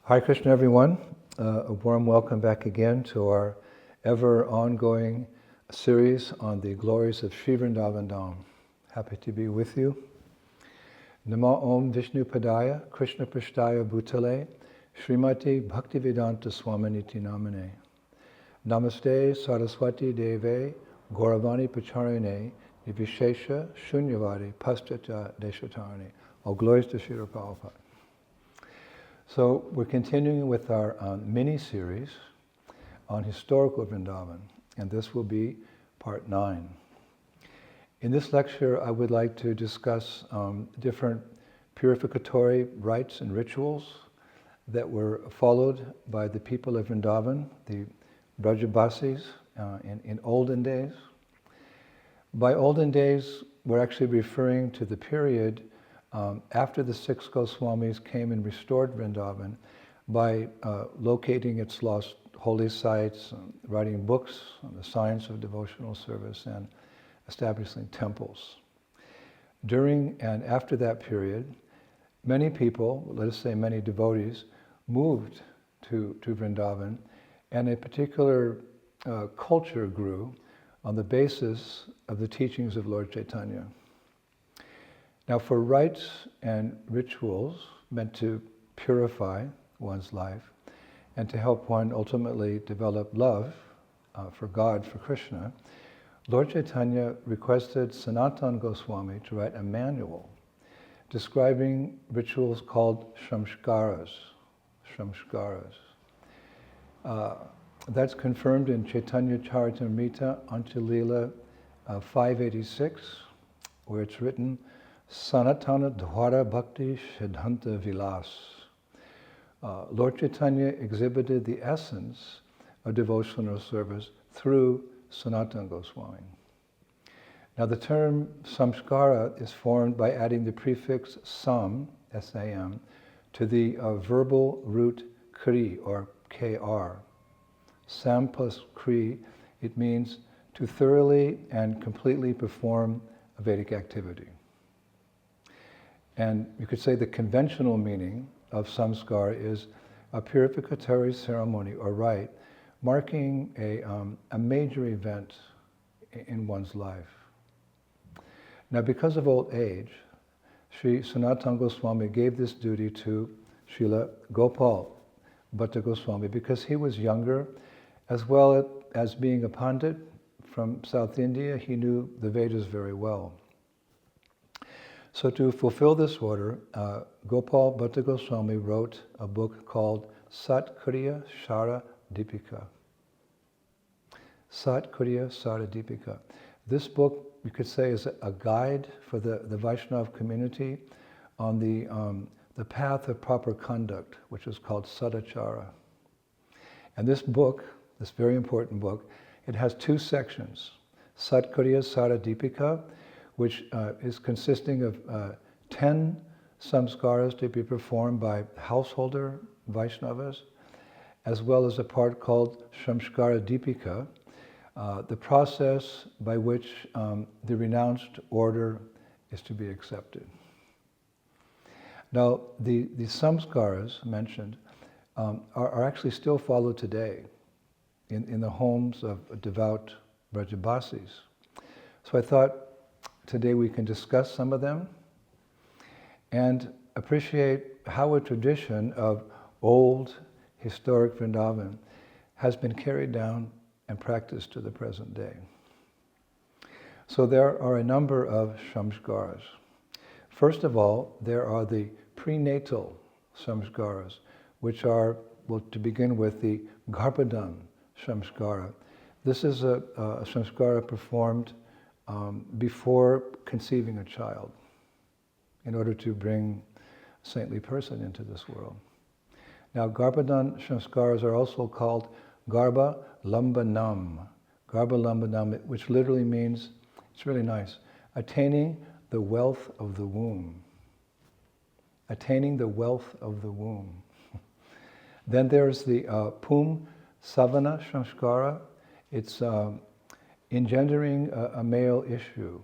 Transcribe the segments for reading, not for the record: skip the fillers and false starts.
Hare Krishna, everyone. A warm welcome back again to our ever ongoing series on the glories of Sri Vrindavan Dham. Happy to be with you. Namo Om Vishnu Padaya Krishna Prishtaya Bhutale Srimati Bhaktivedanta Swaminiti Namane Namaste Saraswati Deve Gauravani Pacharine Nivishesha Shunyavadi Paschatya Deshatarani. All glories to Srila Prabhupada. So we're continuing with our mini-series on historical Vrindavan, and this will be part 9. In this lecture, I would like to discuss different purificatory rites and rituals that were followed by the people of Vrindavan, the Brajabasis, in olden days. By olden days, we're actually referring to the period after the 6 Goswamis came and restored Vrindavan by locating its lost holy sites, writing books on the science of devotional service, and establishing temples. During and after that period, many people, let us say many devotees, moved to Vrindavan, and a particular culture grew on the basis of the teachings of Lord Chaitanya. Now, for rites and rituals meant to purify one's life and to help one ultimately develop love for God, for Krishna, Lord Chaitanya requested Sanatana Goswami to write a manual describing rituals called Shamskaras. That's confirmed in Chaitanya Charitamrita Antilila 586, where it's written, Sanatana Dwara Bhakti Siddhanta Vilas. Lord Chaitanya exhibited the essence of devotional service through Sanatana Goswami. Now the term samskara is formed by adding the prefix sam, S-A-M, to the verbal root kri, or K-R. Sam plus kri, it means to thoroughly and completely perform a Vedic activity. And you could say the conventional meaning of samskara is a purificatory ceremony or rite marking a major event in one's life. Now, because of old age, Sri Sanatana Goswami gave this duty to Srila Gopal Bhatta Goswami because he was younger, as well as being a Pandit from South India, he knew the Vedas very well. So to fulfill this order, Gopal Bhatta Goswami wrote a book called Sat Kriya Shara Dipika. Sat Kriya Shara Dipika. This book, you could say, is a guide for the Vaishnava community on the path of proper conduct, which is called Sadachara. And this book, this very important book, it has 2 sections. Sat Kriya Shara Dipika, which is consisting of 10 samskaras to be performed by householder Vaishnavas, as well as a part called Shamskara Dipika, the process by which the renounced order is to be accepted. Now, the samskaras mentioned are actually still followed today in the homes of devout Brajabasis. So I thought today we can discuss some of them and appreciate how a tradition of old historic Vrindavan has been carried down and practiced to the present day. So there are a number of samskaras. First of all, there are the prenatal samskaras, which are, well, to begin with, the Garbadan Samskara. This is a samskara performed before conceiving a child, in order to bring a saintly person into this world. Now, Garbadan Samskaras are also called Garba Lambanam. Garba Lambanam, which literally means, it's really nice, attaining the wealth of the womb. Attaining the wealth of the womb. Then there's the Pum Savana Samskara. It's engendering a male issue.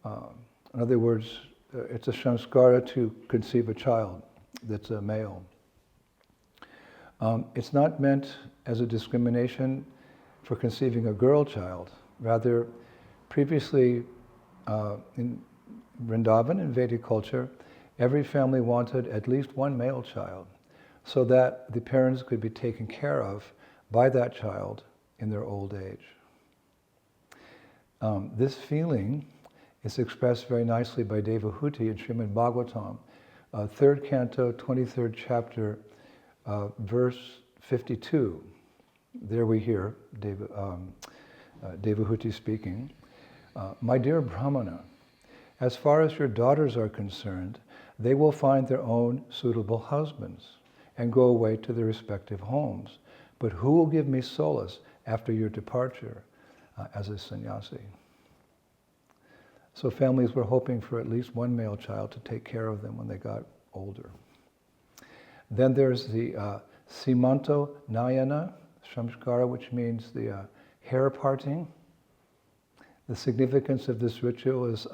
In other words, it's a samskara to conceive a child that's a male. It's not meant as a discrimination for conceiving a girl child. Rather, previously in Vrindavan, in Vedic culture, every family wanted at least one male child so that the parents could be taken care of by that child in their old age. This feeling is expressed very nicely by Devahuti in Srimad Bhagavatam, 3rd canto, 23rd chapter, verse 52. There we hear Devahuti speaking. My dear Brahmana, as far as your daughters are concerned, they will find their own suitable husbands and go away to their respective homes. But who will give me solace after your departure as a sannyasi? So families were hoping for at least one male child to take care of them when they got older. Then there's the Simanto Nayana Samskara, which means the hair parting. The significance of this ritual is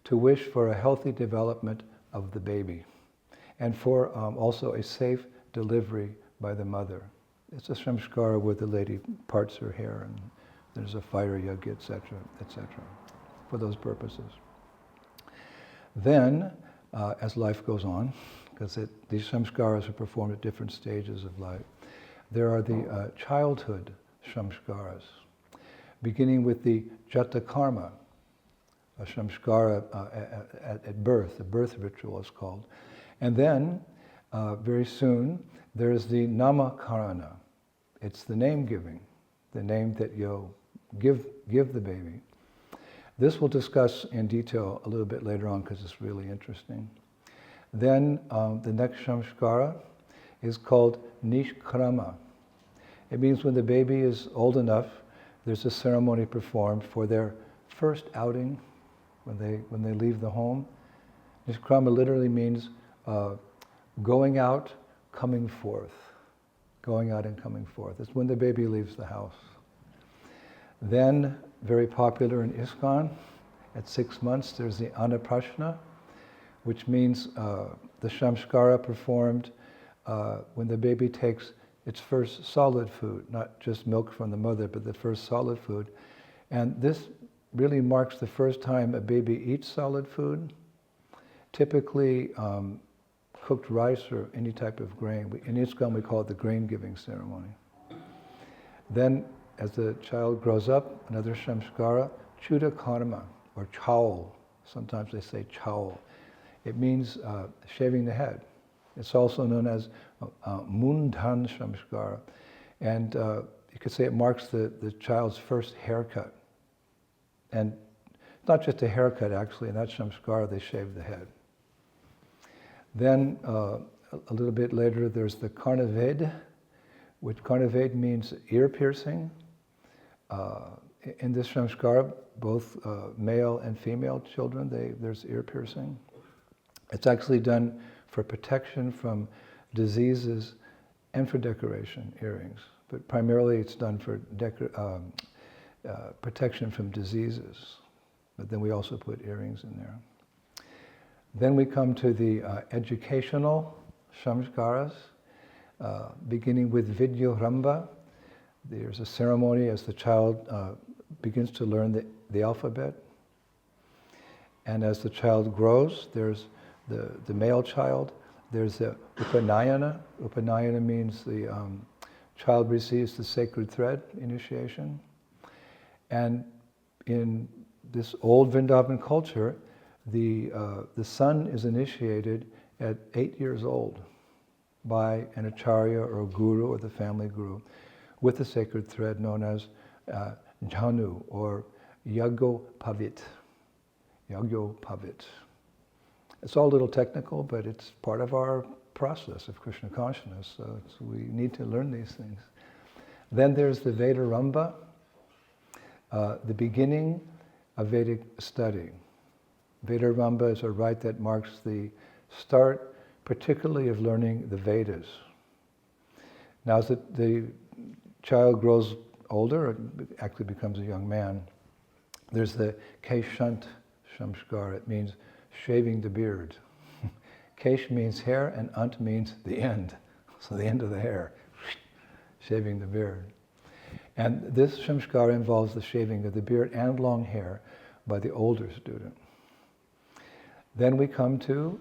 to wish for a healthy development of the baby and for also a safe delivery by the mother. It's a samskara where the lady parts her hair and there's a fire yagya, etc., for those purposes. Then, as life goes on, because these samskaras are performed at different stages of life, there are the childhood samskaras, beginning with the jata karma, a samskara at birth, the birth ritual is called. And then, very soon, there's the namakarana. It's the name giving, the name that you'll give the baby. This we'll discuss in detail a little bit later on because it's really interesting. Then the next samskara is called Nishkarama. It means when the baby is old enough, there's a ceremony performed for their first outing when they leave the home. Nishkarama literally means going out, coming forth. Going out and coming forth. It's when the baby leaves the house. Then, very popular in ISKCON, at 6 months, there's the Anapashana, which means the samskara performed when the baby takes its first solid food, not just milk from the mother, but the first solid food. And this really marks the first time a baby eats solid food. Typically, cooked rice or any type of grain. In ISKCON, we call it the grain-giving ceremony. Then, as the child grows up, another samskara, chuda karma, or chaul. Sometimes they say chaul. It means shaving the head. It's also known as mundhan samskara. And you could say it marks the child's first haircut. And not just a haircut, actually. In that samskara, they shave the head. Then, a little bit later, there's the karnaved, which karnaved means ear piercing. In this samskara, both male and female children, there's ear piercing. It's actually done for protection from diseases and for decoration, earrings. But primarily it's done for protection from diseases. But then we also put earrings in there. Then we come to the educational samskaras, beginning with Vidyaramba. There's a ceremony as the child begins to learn the alphabet. And as the child grows, there's the male child. There's the Upanayana. Upanayana means the child receives the sacred thread initiation. And in this old Vrindavan culture, the son is initiated at 8 years old by an acharya or a guru or the family guru with the sacred thread known as jhanu or Yagyapavit. Yagyapavit. It's all a little technical, but it's part of our process of Krishna consciousness, so we need to learn these things. Then there's the Vedaramba, the beginning of Vedic study. Vedaramba is a rite that marks the start, particularly of learning the Vedas. Now, as the child grows older, actually becomes a young man, there's the Keshant Samskara. It means shaving the beard. Kesh means hair and Ant means the end, so the end of the hair. shaving the beard. And this samskara involves the shaving of the beard and long hair by the older student. Then we come to,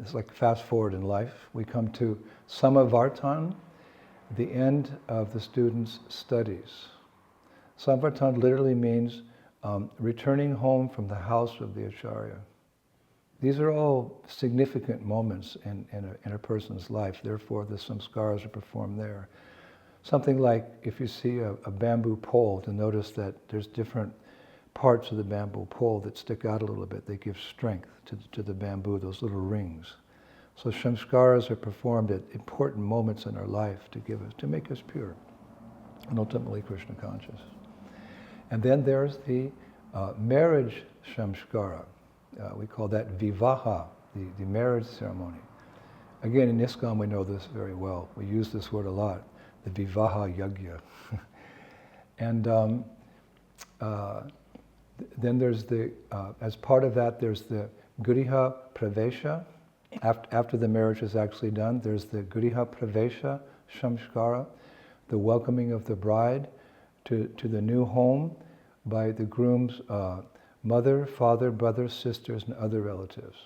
it's like fast forward in life, we come to Samavartan, the end of the student's studies. Samavartan literally means returning home from the house of the Acharya. These are all significant moments in a person's life, therefore the samskaras are performed there. Something like if you see a bamboo pole, to notice that there's different parts of the bamboo pole that stick out a little bit. They give strength to the bamboo, those little rings. So samskaras are performed at important moments in our life to make us pure and ultimately Krishna conscious. And then there's the marriage samskara. We call that vivaha, the marriage ceremony. Again, in ISKCON we know this very well. We use this word a lot, the vivaha yagya. And then there's as part of that, there's the Guriha Pravesha. After the marriage is actually done, there's the Guriha Pravesha Shamskara, the welcoming of the bride to the new home by the groom's mother, father, brothers, sisters, and other relatives.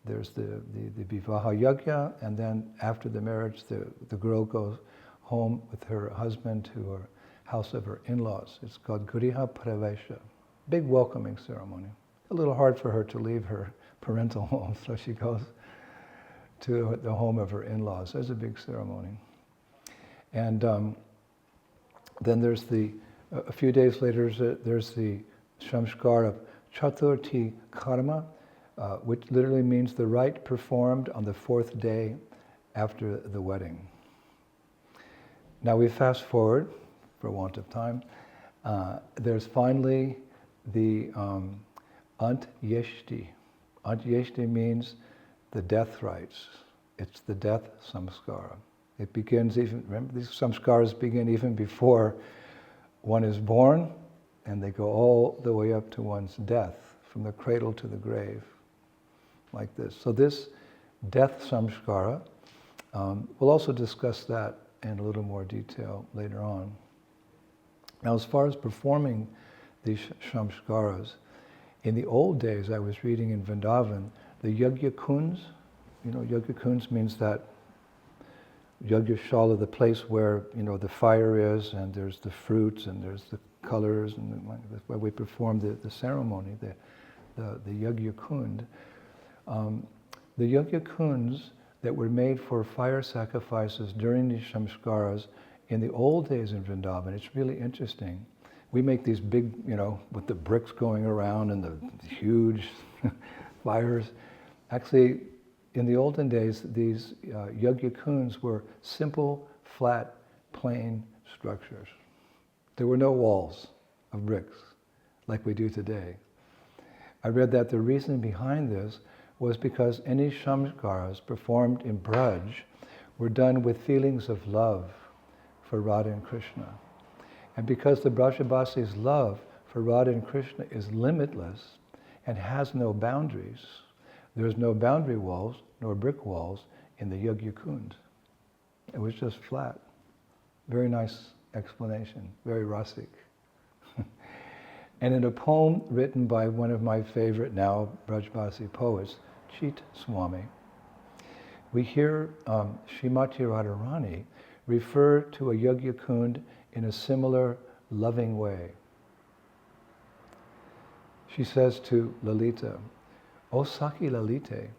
There's the Vivaha Yagya, and then after the marriage, the girl goes home with her husband to her house of her in-laws. It's called Guriha Pravesha. Big welcoming ceremony. A little hard for her to leave her parental home, so she goes to the home of her in-laws. There's a big ceremony. And then there's a few days later, there's the Shamskar of Chaturthi karma, which literally means the rite performed on the fourth day after the wedding. Now we fast forward, for want of time, there's finally the Antyeshti. Antyeshti means the death rites. It's the death samskara. It begins remember these samskaras begin even before one is born, and they go all the way up to one's death, from the cradle to the grave, like this. So this death samskara, we'll also discuss that in a little more detail later on. Now, as far as performing these samskaras, in the old days, I was reading in Vrindavan, the Yagyakuns, Yagyakuns means that Yagyashala, the place where, the fire is, and there's the fruits, and there's the colors, and where we perform the ceremony, the Yagyakund. The Yagyakuns that were made for fire sacrifices during these samskaras in the old days in Vrindavan, it's really interesting. We make these big, with the bricks going around and the huge fires. Actually, in the olden days, these Yagyakuns were simple, flat, plain structures. There were no walls of bricks like we do today. I read that the reason behind this was because any samskaras performed in Braj were done with feelings of love for Radha and Krishna. And because the Brajabasi's love for Radha and Krishna is limitless and has no boundaries, there's no boundary walls nor brick walls in the Yagyakund. It was just flat. Very nice explanation, very rasic. And in a poem written by one of my favorite now Brajbasi poets, Chit Swami, we hear Srimati Radharani refer to a Yagyakund in a similar loving way. She says to Lalita, "O Saki Lalite,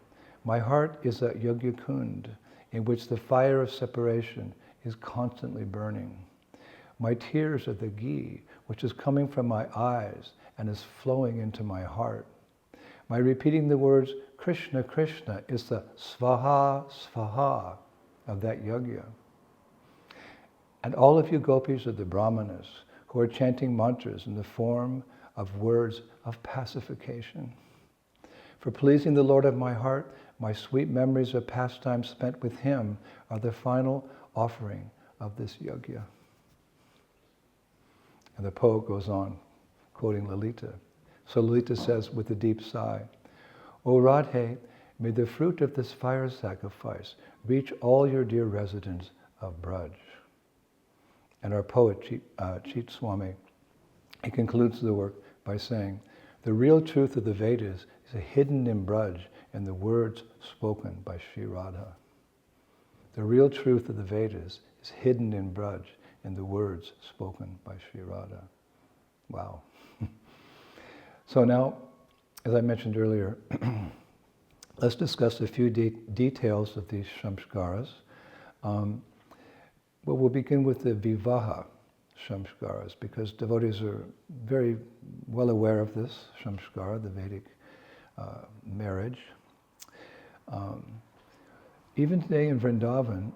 my heart is a Yagyakund in which the fire of separation is constantly burning. My tears are the ghee which is coming from my eyes and is flowing into my heart. My repeating the words Krishna, Krishna is the svaha, svaha of that yagya. And all of you gopis are the brahmanas who are chanting mantras in the form of words of pacification. For pleasing the Lord of my heart, my sweet memories of pastimes spent with him are the final offering of this yagya." And the poet goes on, quoting Lalita. So Lalita says with a deep sigh, "O Radhe, may the fruit of this fire sacrifice reach all your dear residents of Braj." and our poet, Chit Swami, he concludes the work by saying, the real truth of the Vedas is hidden in Braj in the words spoken by Sri Radha. The real truth of the Vedas is hidden in Braj in the words spoken by Sri Radha. Wow. So now, as I mentioned earlier, let's discuss a few details of these Shamskaras. Well, we'll begin with the Vivah Shamskaras, because devotees are very well aware of this Shamskara, the Vedic marriage. Even today in Vrindavan,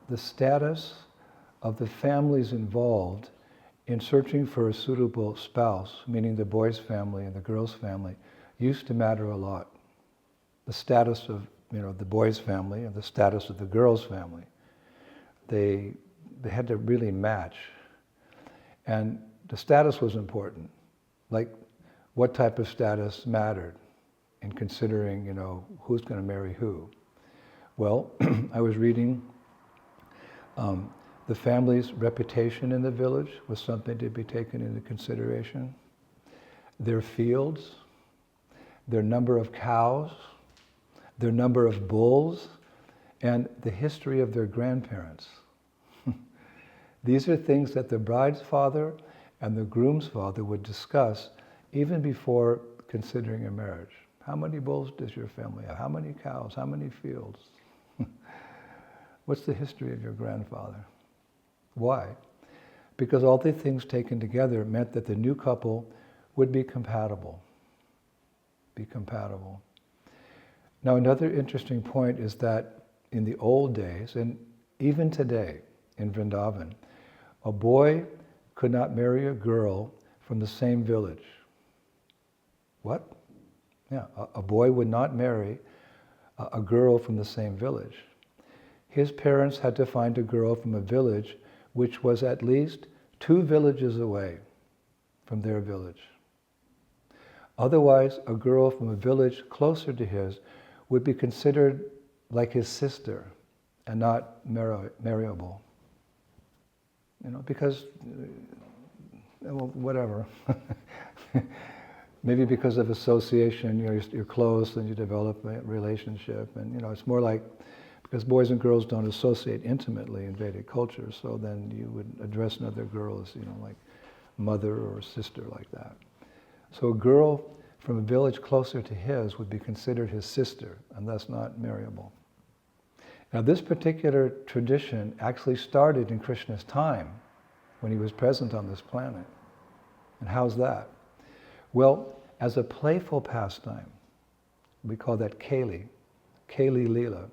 the status of the families involved in searching for a suitable spouse, meaning the boy's family and the girl's family, used to matter a lot. The status of the boy's family and the status of the girl's family, they had to really match. And the status was important. Like, what type of status mattered in considering, who's going to marry who. Well, I was reading the family's reputation in the village was something to be taken into consideration. Their fields, their number of cows, their number of bulls, and the history of their grandparents. These are things that the bride's father and the groom's father would discuss even before considering a marriage. How many bulls does your family have? How many cows? How many fields? What's the history of your grandfather? Why? Because all the things taken together meant that the new couple would be compatible. Now, another interesting point is that in the old days, and even today in Vrindavan, a boy could not marry a girl from the same village. What? Yeah, a boy would not marry a girl from the same village. His parents had to find a girl from a village which was at least 2 villages away from their village. Otherwise, a girl from a village closer to his would be considered like his sister and not marriable. Because, well, whatever. Maybe because of association, you're close and you develop a relationship, and it's more like, because boys and girls don't associate intimately in Vedic culture, so then you would address another girl as, like mother or sister, like that. So a girl from a village closer to his would be considered his sister, and thus not marriable. Now, this particular tradition actually started in Krishna's time, when he was present on this planet. And how's that? Well, as a playful pastime, we call that Keli Leela.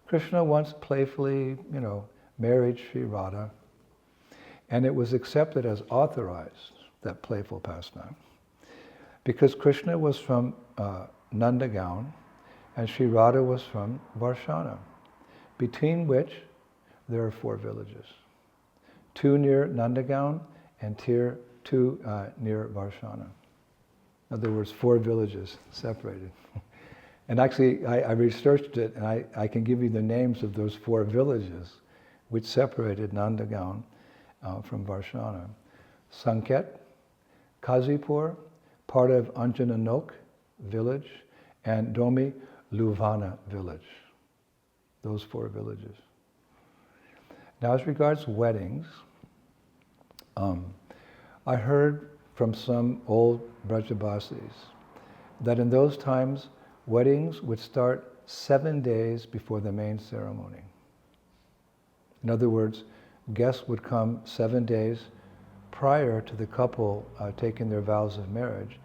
Krishna once playfully, married Sri Radha, and it was accepted as authorized, that playful pastime, because Krishna was from Nandagaon and Sri Radha was from Varshana, between which there are 4 villages. 2 near Nandagaon and 2 near Varshana. In other words, 4 villages separated. And actually, I researched it, and I can give you the names of those 4 villages which separated Nandagaon from Varshana. Sanket, Kazipur, part of Anjananok village, and Domi Luvana village. Those 4 villages. Now, as regards weddings, I heard from some old Brajabasis that in those times, weddings would start 7 days before the main ceremony. In other words, guests would come 7 days prior to the couple taking their vows of marriage,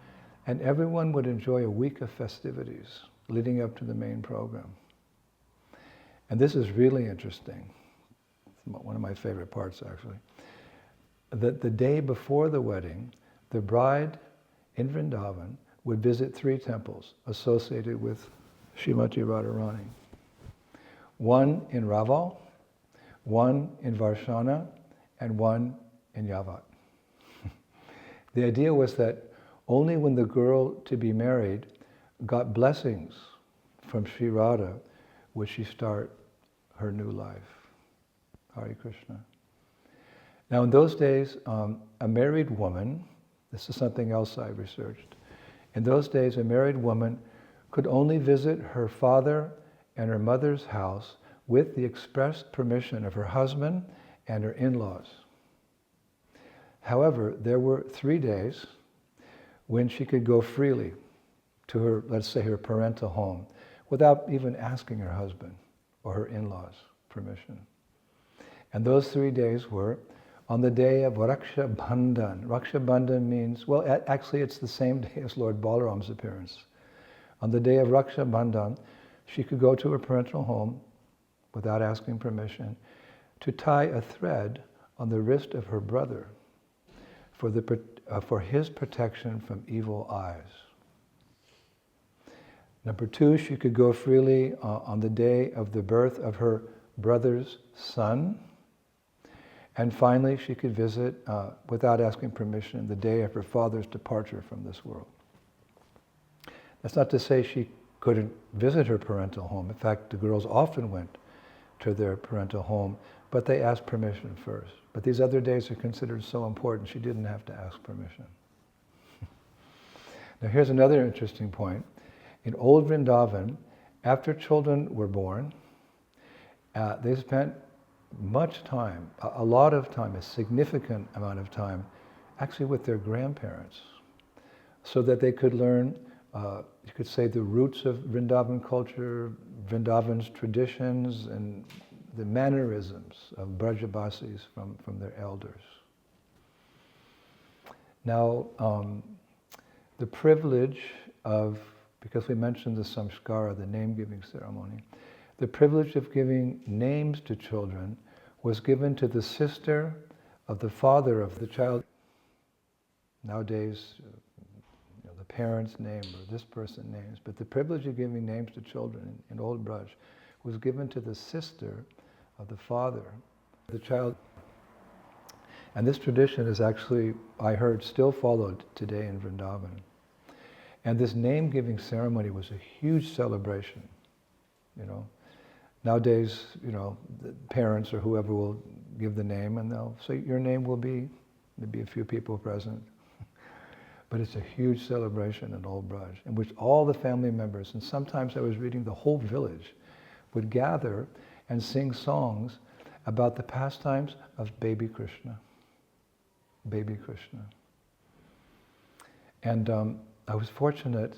and everyone would enjoy a week of festivities leading up to the main program. And this is really interesting. It's one of my favorite parts, actually. That the day before the wedding, the bride in Vrindavan would visit 3 temples associated with Srimati Radharani. 1 in Raval, 1 in Varshana, and 1 in Yavat. The idea was that only when the girl to be married got blessings from Sri Radha would she start her new life. Hare Krishna. Now in those days, a married woman, this is something else I researched, in those days a married woman could only visit her father and her mother's house with the express permission of her husband and her in-laws. However, there were 3 days when she could go freely to her, let's say, her parental home without even asking her husband or her in-laws permission. And those 3 days were on the day of Raksha Bandhan. Raksha Bandhan means, well, actually it's the same day as Lord Balaram's appearance. On the day of Raksha Bandhan, she could go to her parental home without asking permission to tie a thread on the wrist of her brother for his protection from evil eyes. Number 2, she could go freely on the day of the birth of her brother's son. And finally, she could visit, without asking permission, the day of her father's departure from this world. That's not to say she couldn't visit her parental home. In fact, the girls often went to their parental home, but they asked permission first. But these other days are considered so important, she didn't have to ask permission. Now here's another interesting point. In old Vrindavan, after children were born, they spent much time, a lot of time, a significant amount of time, actually with their grandparents, so that they could learn, you could say, the roots of Vrindavan culture, Vrindavan's traditions, and the mannerisms of Brajabasis from their elders. Now, the privilege of, because we mentioned the samskara, the name-giving ceremony, the privilege of giving names to children was given to the sister of the father of the child. Nowadays, the parents' name or this person's names, but the privilege of giving names to children in Old Braj was given to the sister of the father of the child. And this tradition is actually, I heard, still followed today in Vrindavan. And this name-giving ceremony was a huge celebration, Nowadays, the parents or whoever will give the name, and they'll say your name will be, maybe a few people present. But it's a huge celebration in Old Braj, in which all the family members, and sometimes I was reading the whole village, would gather and sing songs about the pastimes of baby Krishna. Baby Krishna. And I was fortunate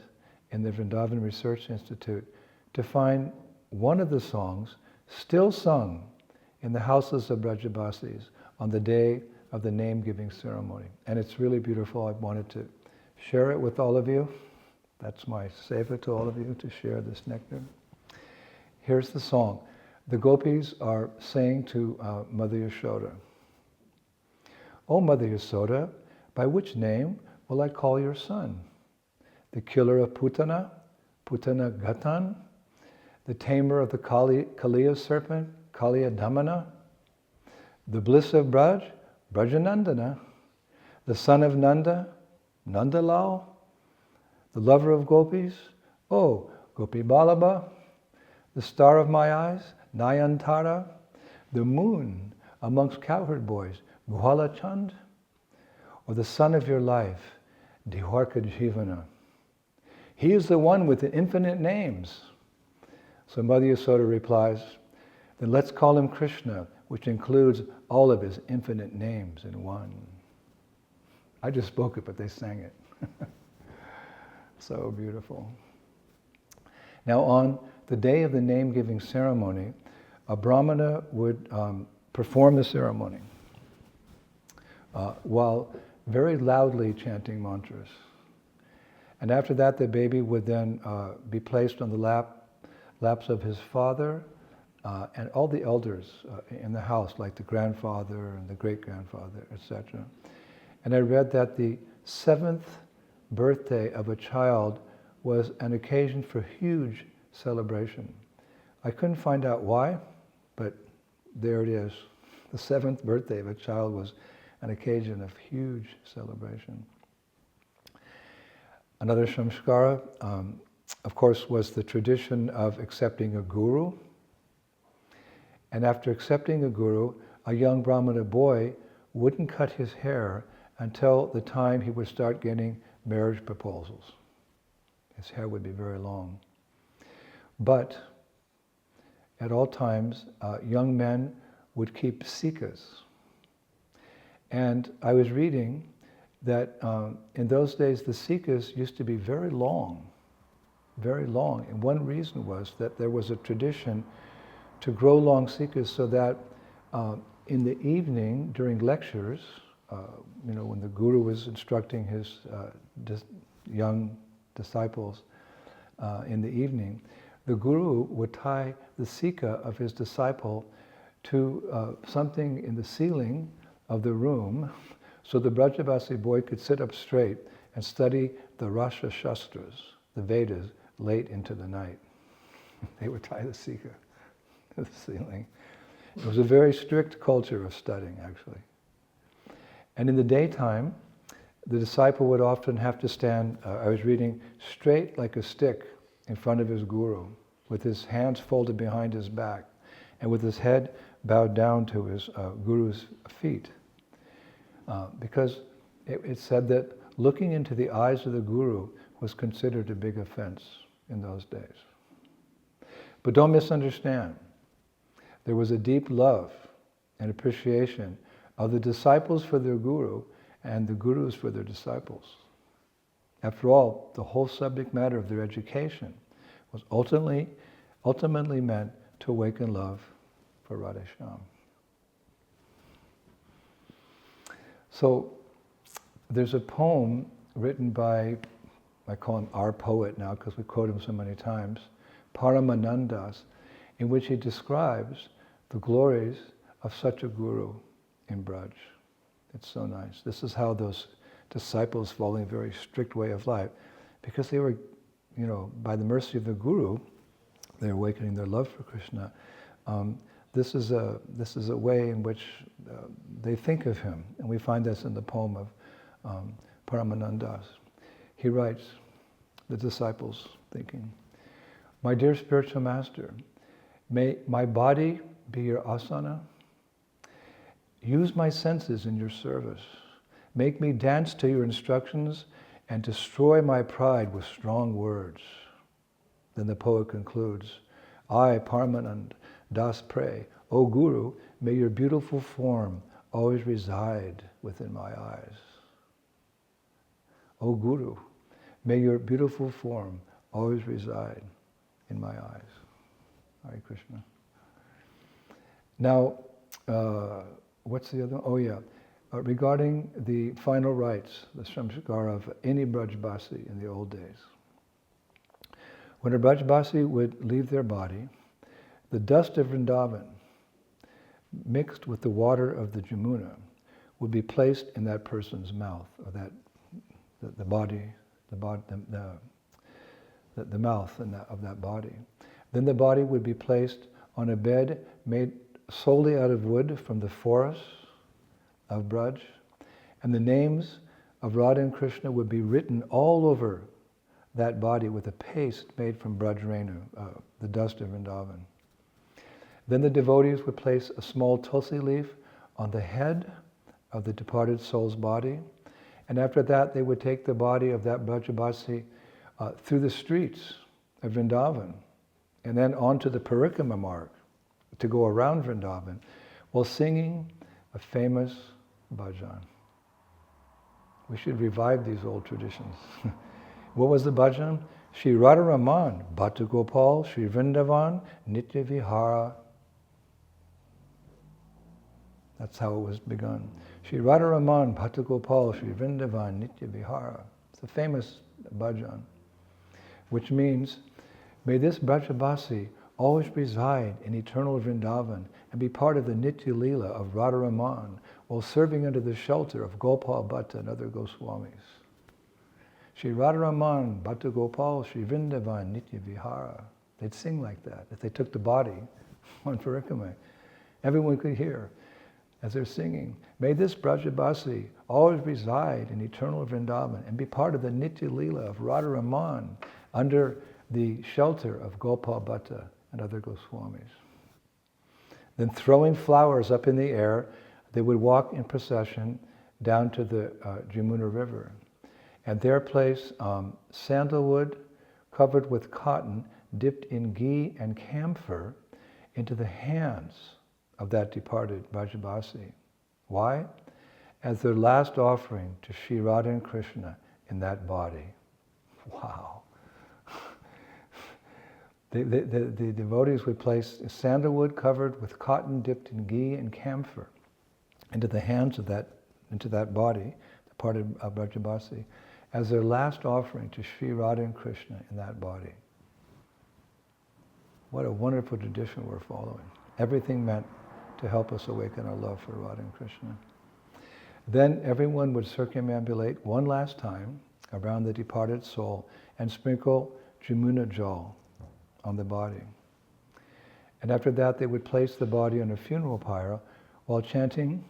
in the Vrindavan Research Institute to find one of the songs still sung in the houses of Brajabasis on the day of the name-giving ceremony. And it's really beautiful. I wanted to share it with all of you. That's my seva to all of you, to share this nectar. Here's the song. The gopis are saying to Mother Yashoda, "O Mother Yashoda, by which name will I call your son? The killer of Putana, Putana Gatan, the tamer of the Kaliya serpent, Kaliya Damana, the bliss of Braj, Brajanandana, the son of Nanda, Nandalal, the lover of gopis, oh, Gopi Balaba, the star of my eyes, Nayantara, the moon amongst cowherd boys, Guhala Chand, or the son of your life, Dihwarka Jivana. He is the one with the infinite names." So Mother Yashoda replies, "Then let's call him Krishna, which includes all of his infinite names in one." I just spoke it, but they sang it. So beautiful. Now on the day of the name-giving ceremony, a brahmana would perform the ceremony while very loudly chanting mantras. And after that, the baby would then be placed on the laps of his father and all the elders in the house, like the grandfather and the great-grandfather, etc. And I read that the 7th birthday of a child was an occasion for huge celebration. I couldn't find out why, but there it is. The 7th birthday of a child was an occasion of huge celebration. Another samskara, of course, was the tradition of accepting a guru. And after accepting a guru, a young brahmana boy wouldn't cut his hair until the time he would start getting marriage proposals. His hair would be very long. But at all times, young men would keep sikas. And I was reading that in those days the sikas used to be very long. And one reason was that there was a tradition to grow long sikas so that in the evening during lectures, when the guru was instructing his young disciples in the evening, the guru would tie the sika of his disciple to something in the ceiling of the room so the Brajabasi boy could sit up straight and study the Rasha Shastras, the Vedas, late into the night. They would tie the sika to the ceiling. It was a very strict culture of studying, actually. And in the daytime, the disciple would often have to stand, I was reading, straight like a stick in front of his guru, with his hands folded behind his back, and with his head bowed down to his guru's feet. Because it said that looking into the eyes of the guru was considered a big offense in those days. But don't misunderstand. There was a deep love and appreciation of the disciples for their guru and the gurus for their disciples. After all, the whole subject matter of their education was ultimately meant to awaken love for Radhesham. So there's a poem written by, I call him our poet now because we quote him so many times, Paramanandas, in which he describes the glories of such a guru in Braj. It's so nice. This is how those disciples following a very strict way of life, because they were, by the mercy of the guru, they're awakening their love for Krishna. This is a way in which they think of him, and we find this in the poem of Paramanandas. He writes, the disciples thinking, "My dear spiritual master, may my body be your asana. Use my senses in your service. Make me dance to your instructions and destroy my pride with strong words." Then the poet concludes, "I, Paramanand Das, pray, O Guru, may your beautiful form always reside within my eyes." O Guru, may your beautiful form always reside in my eyes. Hare Krishna. Now, what's the other? Oh yeah, regarding the final rites, the Samskara of any Brajbasi in the old days. When a Brajbasi would leave their body, the dust of Vrindavan, mixed with the water of the Jamuna, would be placed in that person's mouth, or the mouth of that body. Then the body would be placed on a bed made solely out of wood from the forests of Braj, and the names of Radha and Krishna would be written all over that body with a paste made from Braj Renu, the dust of Vrindavan. Then the devotees would place a small tulsi leaf on the head of the departed soul's body, and after that they would take the body of that Brajabasi through the streets of Vrindavan, and then onto the Parikrama mark to go around Vrindavan while singing a famous bhajan. We should revive these old traditions. What was the bhajan? Shri Radharaman, Bhata Gopal, Shri Vrindavan, Nitya Vihara. That's how it was begun. Shri Radharaman, Bhata Gopal, Shri Vrindavan, Nitya Vihara. It's a famous bhajan, which means, may this Brajabasi always reside in eternal Vrindavan and be part of the Nitya Leela of Radharaman while serving under the shelter of Gopal Bhatta and other Goswamis. Shri Radharaman, Bhatta Gopal, Shri Vrindavan, Nitya Vihara. They'd sing like that if they took the body on Parikrama. Everyone could hear as they're singing, may this Brajabasi always reside in eternal Vrindavan and be part of the Nitya Leela of Radharaman under the shelter of Gopal Bhatta and other Goswamis. Then throwing flowers up in the air, they would walk in procession down to the Jamuna River, and there place sandalwood covered with cotton dipped in ghee and camphor into the hands of that departed Brajabasi. Why? As their last offering to Shri Radha and Krishna in that body. Wow. The devotees would place sandalwood covered with cotton dipped in ghee and camphor into the hands of into that body, the departed Brajabasi, as their last offering to Shri Radha and Krishna in that body. What a wonderful tradition we're following. Everything meant to help us awaken our love for Radha and Krishna. Then everyone would circumambulate one last time around the departed soul and sprinkle Jamuna jal on the body. And after that, they would place the body on a funeral pyre while chanting,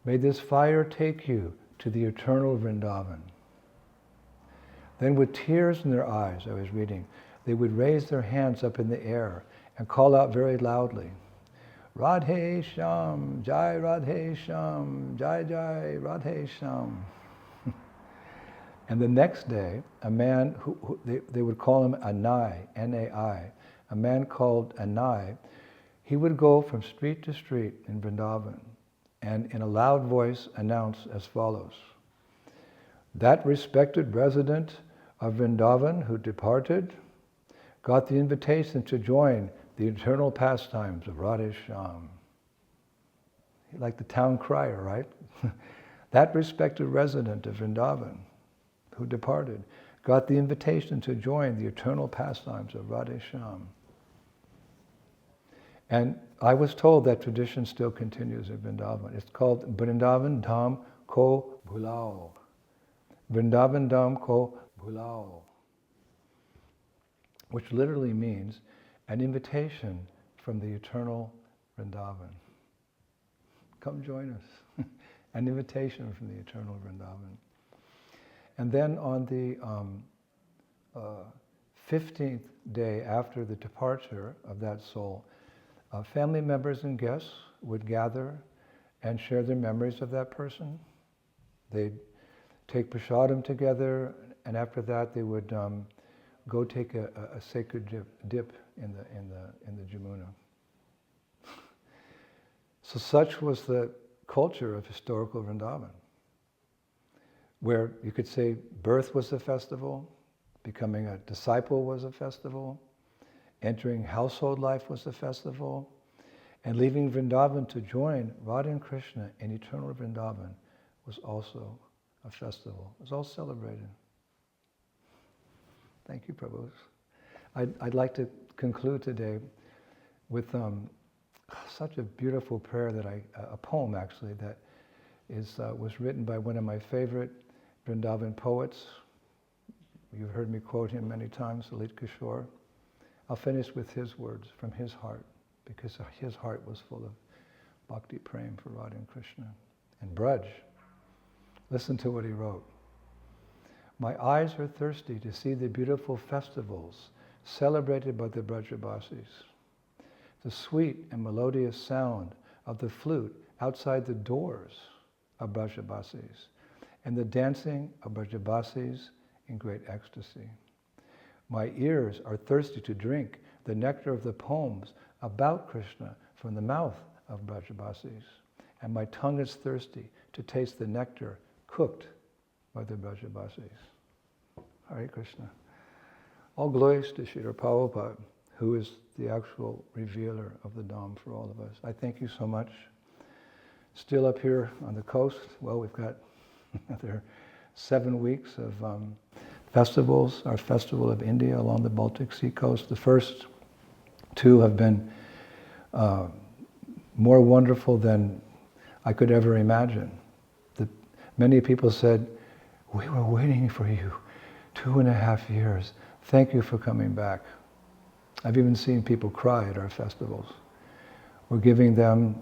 "May this fire take you to the eternal Vrindavan." Then with tears in their eyes, I was reading, they would raise their hands up in the air and call out very loudly, "Radhe Sham, Jai Radhe Sham, Jai Jai Radhe Sham." And the next day, a man who they would call him Anai, N-A-I, a man called Anai, he would go from street to street in Vrindavan and in a loud voice announce as follows: "That respected resident of Vrindavan who departed got the invitation to join the eternal pastimes of Radhe Sham." Like the town crier, right? That respected resident of Vrindavan who departed got the invitation to join the eternal pastimes of Radhe Sham. And I was told that tradition still continues in Vrindavan. It's called Vrindavan Dham Ko Bhulao. Vrindavan Dham Ko Bhulao, which literally means an invitation from the eternal Vrindavan. Come join us. An invitation from the eternal Vrindavan. And then on the 15th day after the departure of that soul, family members and guests would gather and share their memories of that person. They'd take prasadam together, and after that they would go take a sacred dip in the Jamuna. So such was the culture of historical Vrindavan, where you could say birth was a festival, becoming a disciple was a festival, entering household life was a festival, and leaving Vrindavan to join Radha and Krishna in eternal Vrindavan was also a festival. It was all celebrated. Thank you, Prabhus. I'd like to conclude today with such a beautiful prayer a poem actually, that was written by one of my favorite Vrindavan poets. You've heard me quote him many times, Lalit Kishore. I'll finish with his words from his heart, because his heart was full of bhakti prem for Radha and Krishna. And Braj, listen to what he wrote. "My eyes are thirsty to see the beautiful festivals celebrated by the Brajabasis. The sweet and melodious sound of the flute outside the doors of Brajabasis, and the dancing of Brajabasis in great ecstasy. My ears are thirsty to drink the nectar of the poems about Krishna from the mouth of Brajabasis, and my tongue is thirsty to taste the nectar cooked by the Brajabasis." Hare Krishna. All glories to Srila Prabhupada, who is the actual revealer of the Dham for all of us. I thank you so much. Still up here on the coast, well, we've got another 7 weeks of festivals. Our Festival of India along the Baltic Sea coast. The first 2 have been more wonderful than I could ever imagine. Many people said, "We were waiting for you 2.5 years. Thank you for coming back." I've even seen people cry at our festivals. We're giving them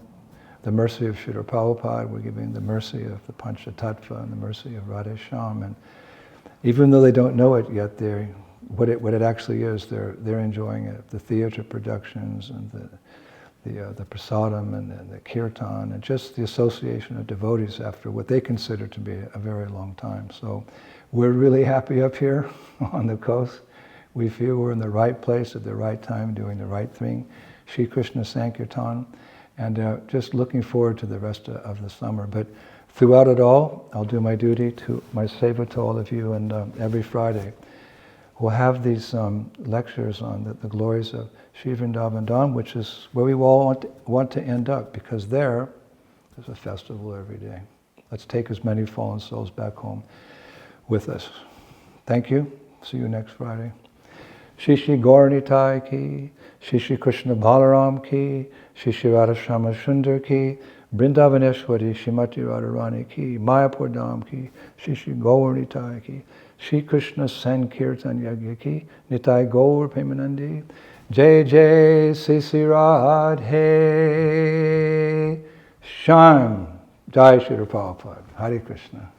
the mercy of Srila Prabhupada, we're giving the mercy of the Panchatattva and the mercy of Radhe Sham. And even though they don't know it yet, what it actually is, they're enjoying it. The theater productions and the prasadam and the kirtan, and just the association of devotees after what they consider to be a very long time. So we're really happy up here on the coast. We feel we're in the right place at the right time, doing the right thing. Shri Krishna Sankirtan, and just looking forward to the rest of the summer. But throughout it all, I'll do my duty to my seva to all of you, and every Friday we'll have these lectures on the glories of Sri Vrindavan, which is where we all want to end up, because there's a festival every day. Let's take as many fallen souls back home with us. Thank you. See you next Friday. Shri Shri Gauranitai ki, Shri Shri Krishna Balaram ki, Shri Shri Radha Shama Sundar ki, Vrindavaneshwari Shrimati Radharani ki, Mayapur Dham ki, Shri Shri Gauranitai ki, Shri Krishna Sankirtan Yagya ki, Nitai Gaur Premanandi, Jai Jai Sisi Radhe Shyam, Jai Shri Prabhupada, Hare Krishna.